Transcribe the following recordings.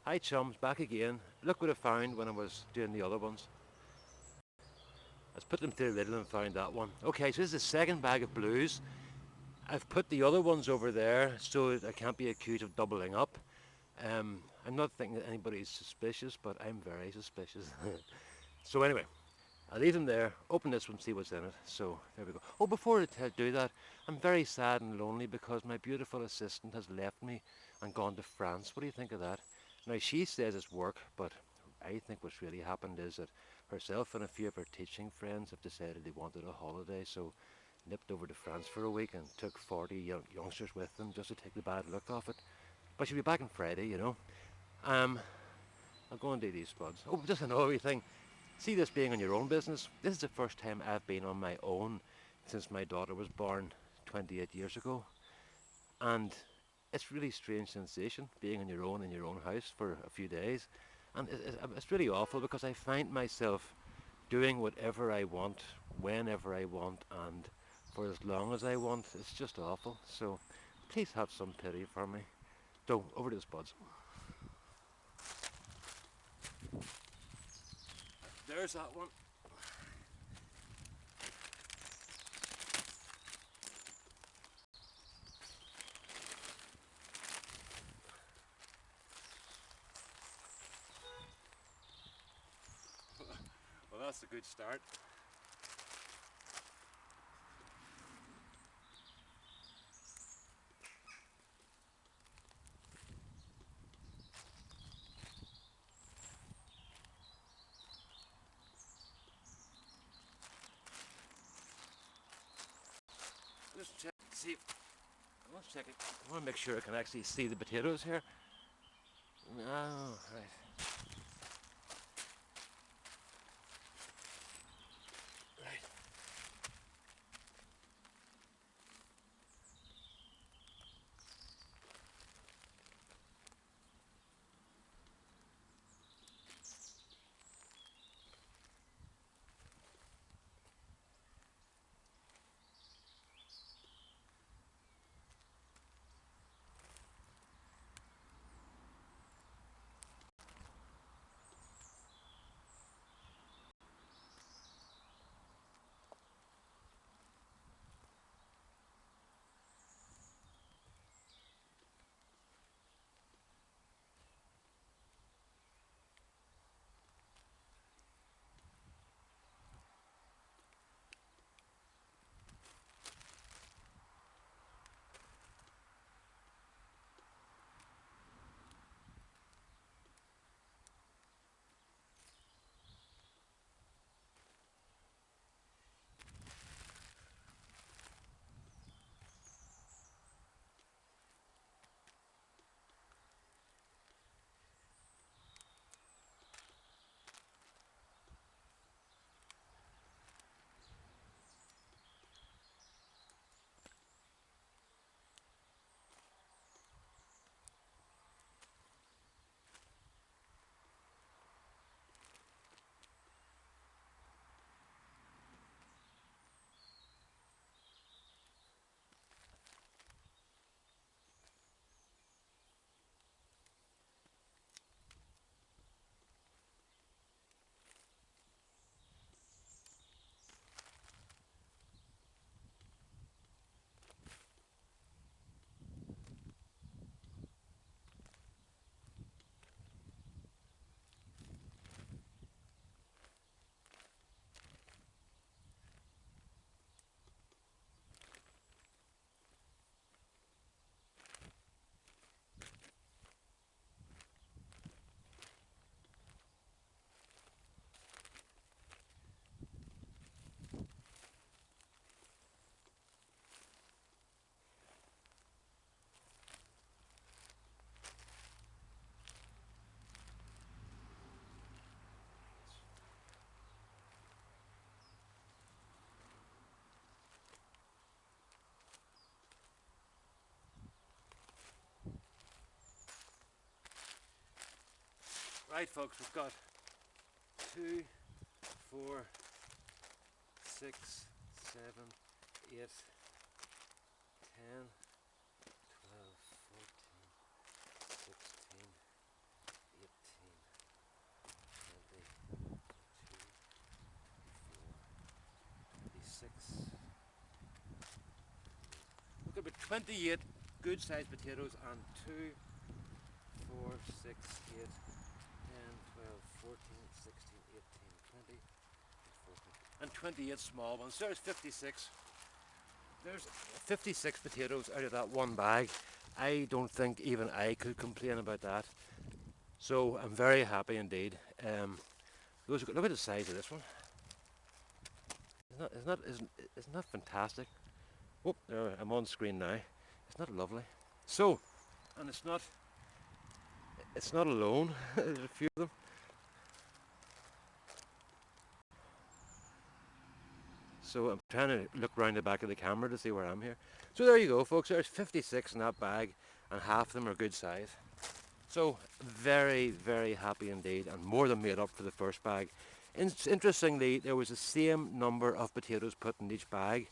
Hi chums, back again. Look what I found when I was doing the other ones. I put them through the riddle and found that one. Okay, so this is the second bag of blues. I've put the other ones over there so I can't be accused of doubling up. I'm not thinking that anybody's suspicious, but I'm very suspicious. So anyway, I'll leave them there, open this one, see what's in it. So there we go. Oh, before I do that, I'm very sad and lonely because my beautiful assistant has left me and gone to France. What do you think of that? Now, she says it's work, but I think what's really happened is that herself and a few of her teaching friends have decided they wanted a holiday, so nipped over to France for a week and took 40 youngsters with them just to take the bad look off it. But she'll be back on Friday, you know. Um, I'll go and do these spuds. Oh, just another wee thing. See this being on your own business? This is the first time I've been on my own since my daughter was born 28 years ago. And it's really strange sensation being on your own in your own house for a few days. And it's really awful because I find myself doing whatever I want, whenever I want, and for as long as I want. It's just awful. So please have some pity for me. So over to the spuds. There's that one. Well, that's a good start. Just check, see. Let's check it. I want to make sure I can actually see the potatoes here. Oh, right. Right. Right, folks, we've got 2, 4, 6, 7, 8, 10, 12, 14, 16, 28 good sized potatoes and 2, 4, 6, 8, 10, 12, 14, 16, 18, 20, 14, and 28 small ones. There's 56. There's 56 potatoes out of that one bag. I don't think even I could complain about that. So I'm very happy indeed. Look at the size of this one. Isn't that fantastic? Oh, there, I'm on screen now. Isn't that lovely? So, and it's not alone. There's a few of them. So I'm trying to look round the back of the camera to see where I'm here. So there you go, folks. There's 56 in that bag, and half of them are good size. So very, very happy indeed, and more than made up for the first bag. Interestingly, there was the same number of potatoes put in each bag,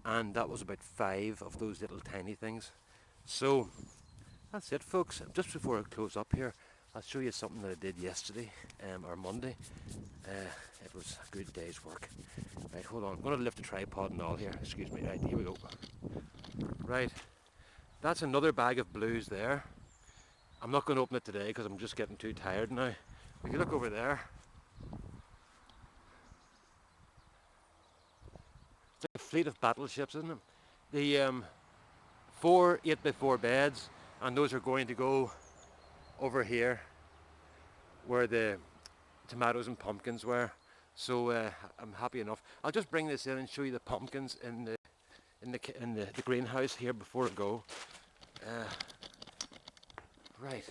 and that was about 5 of those little tiny things. So that's it, folks. Just before I close up here, I'll show you something that I did yesterday, or Monday. It was a good day's work. Right, hold on. I'm going to lift the tripod and all here. Excuse me. Right, here we go. Right, that's another bag of blues there. I'm not going to open it today because I'm just getting too tired now. If you look over there, it's like a fleet of battleships, isn't it? The 4 8x4 beds, and those are going to go over here where the tomatoes and pumpkins were. So I'm happy enough. I'll just bring this in and show you the pumpkins in the greenhouse here before I go. Right.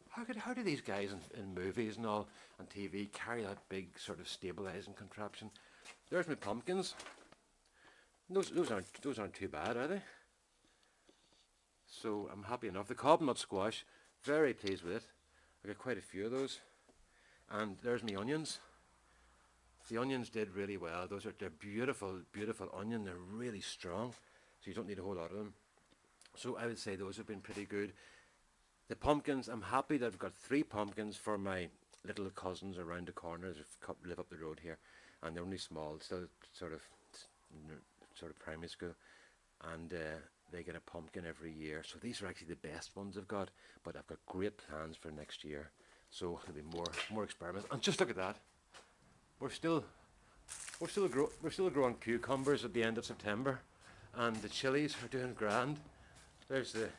How do these guys in movies and all on TV carry that big sort of stabilizing contraption? There's my pumpkins. Those aren't too bad, are they? So I'm happy enough. The cob nut squash, very pleased with it. I got quite a few of those. And there's my onions. The onions did really well. They're beautiful, beautiful onion. They're really strong, so you don't need a whole lot of them. So I would say those have been pretty good. The pumpkins, I'm happy that I've got 3 pumpkins for my little cousins around the corner that live up the road here, and they're only small, still sort of primary school, and they get a pumpkin every year. So these are actually the best ones I've got, but I've got great plans for next year. So there'll be more experiments. And just look at that. We're still growing cucumbers at the end of September, and the chilies are doing grand. There's the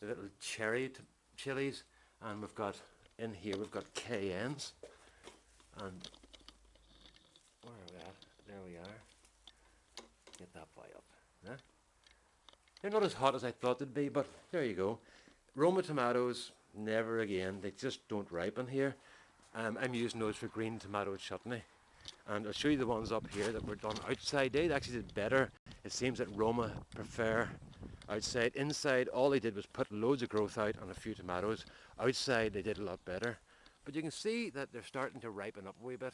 little cherry chilies, and we've got in here we've got cayennes, and where are we at? There we are. Get that boy up. Huh? They're not as hot as I thought they'd be, but there you go. Roma tomatoes, never again. They just don't ripen here. I'm using those for green tomato chutney, and I'll show you the ones up here that were done outside. They actually did better. It seems that Roma prefer outside. Inside, all they did was put loads of growth out on a few tomatoes. Outside, they did a lot better. But you can see that they're starting to ripen up a wee bit.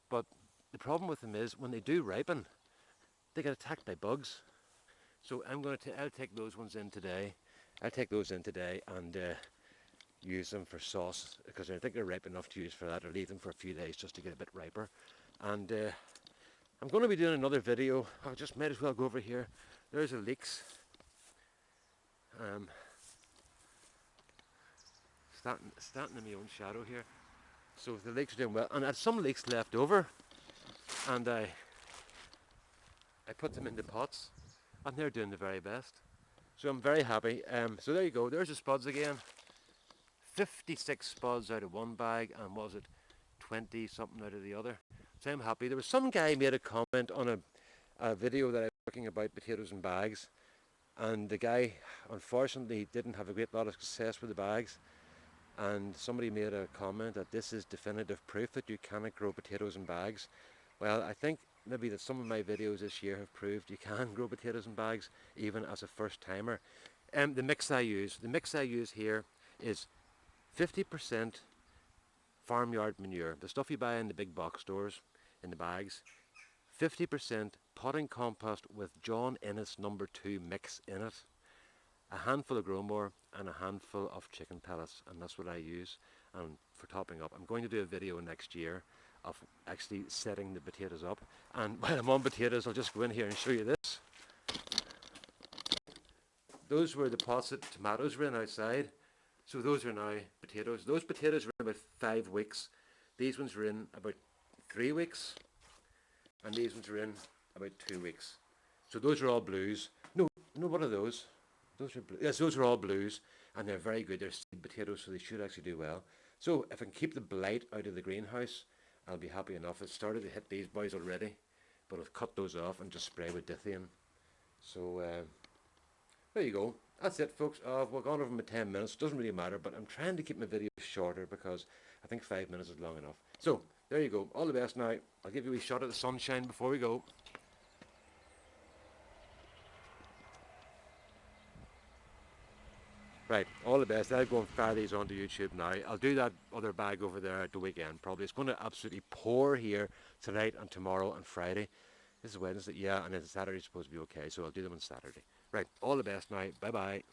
But the problem with them is when they do ripen, they get attacked by bugs. So I'll take those ones in today. I'll take those in today and use them for sauce, because I think they're ripe enough to use for that, or leave them for a few days just to get a bit riper. And I'm going to be doing another video. I just might as well go over here. There's the leeks. Standing in my own shadow here. So the leeks are doing well, and I had some leeks left over, and I put them into pots, and they're doing the very best. So I'm very happy. So there you go. There's the spuds again. 56 spuds out of one bag, and was it 20 something out of the other? So I'm happy. There was some guy made a comment on a video that I was talking about potatoes in bags, and the guy unfortunately didn't have a great lot of success with the bags, and somebody made a comment that this is definitive proof that you cannot grow potatoes in bags. Well, I think maybe that some of my videos this year have proved you can grow potatoes in bags even as a first timer. The mix I use here is 50% farmyard manure, the stuff you buy in the big box stores in the bags, 50% potting compost with John Innes #2 mix in it, a handful of Growmore, and a handful of chicken pellets, and that's what I use. And for topping up, I'm going to do a video next year of actually setting the potatoes up. And while I'm on potatoes, I'll just go in here and show you this. those were the pots that tomatoes were in outside. So those are now potatoes. Those potatoes were in about 5 weeks. These ones were in about 3 weeks. And these ones are in about 2 weeks. So those are all blues. No, no, what are those? Those are yes, those are all blues, and they're very good. They're seed potatoes, so they should actually do well. So if I can keep the blight out of the greenhouse, I'll be happy enough. It's started to hit these boys already, but I've cut those off and just spray with dithium. So there you go. That's it, folks. We've gone over my 10 minutes. Doesn't really matter, but I'm trying to keep my videos shorter because I think 5 minutes is long enough. So there you go. All the best now. I'll give you a wee shot at the sunshine before we go. Right, all the best. I'll go and fire these onto YouTube now. I'll do that other bag over there at the weekend probably. It's going to absolutely pour here tonight and tomorrow and Friday. This is Wednesday, yeah, and then Saturday's supposed to be okay, so I'll do them on Saturday. Right, all the best now. Bye-bye.